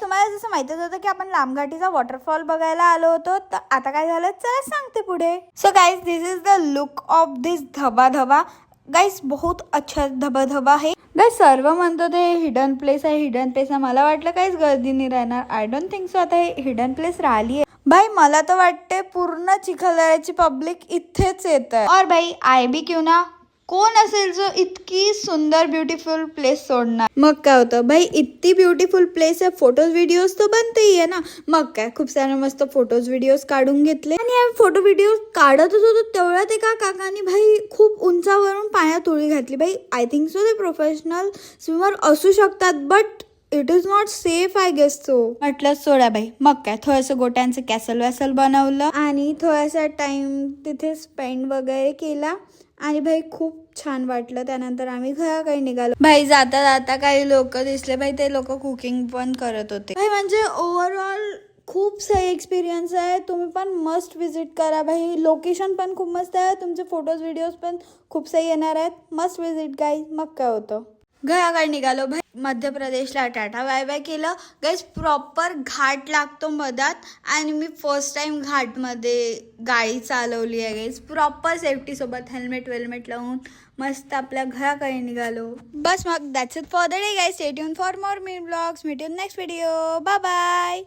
तुम्हाला जसं माहितीच होतं की आपण लांबघाटीचा वॉटरफॉल बघायला आलो होतो, तर आता काय झालं चला सांगते पुढे. So guys this is the look of this धबा धबा. गाइस बहुत अच्छा धबा धबा है. गाइस सर्व म्हणतो ते हिडन प्लेस आहे, हिडन प्लेस आहे. मला वाटलं काहीच गर्दी नाही राहणार. आय डोंट थिंक सो आता हे हिडन प्लेस राहिली आहे. भाई मला तर वाटते पूर्ण चिखलदऱ्याची पब्लिक इथेच येत आहे. और भाई आय बी क्यों ना, कोण असेल जो इतकी सुंदर ब्युटिफुल प्लेस सोडणार. मग काय होतं भाई, इतकी ब्युटिफुल प्लेस आहे, फोटोज व्हिडिओज तो बनते आहे ना. मग काय खूप सारे मस्त फोटोज व्हिडिओज काढून घेतले आणि फोटो व्हिडिओ काढतच होतो तेवढ्यात एका काकांनी भाई खूप उंचावरून पाण्यात उडी घातली. भाई आय थिंक सो ते प्रोफेशनल स्विमर असू शकतात, but it is not safe I guess. So म्हटलं सोडा बाई. मग काय थोडंसं गोट्यांचं कॅसल वॅसल बनवलं आणि थोडासा टाइम तिथे स्पेंड वगैरे केला आणि भाई खूप छान वाटलं. त्यानंतर आम्ही घराकडे निघालो. भाई जाता जाता काही लोक दिसले भाई, ते लोक कुकिंग पण करत होते. भाई म्हणजे ओव्हरऑल खूप सही एक्सपिरियन्स आहे. तुम्ही पण मस्ट विजिट करा भाई. लोकेशन पण खूप मस्त आहे, तुमचे फोटोज व्हिडिओज पण खूप सही येणार आहेत. Must visit guys. मग काय होतं घराकडे निघालो भाई. मध्य प्रदेशला टाटा बाय बाय केलं. गाईज प्रॉपर घाट लागतो मधात आणि मी फर्स्ट टाइम घाटमध्ये गाडी चालवली आहे गाईज. प्रॉपर सेफ्टी सोबत हेल्मेट वेल्मेट लावून मस्त आपल्या घराकडे निघालो. बस मग that's it for the day guys. Stay tune for more मी blogs. Meet you next video. Bye bye.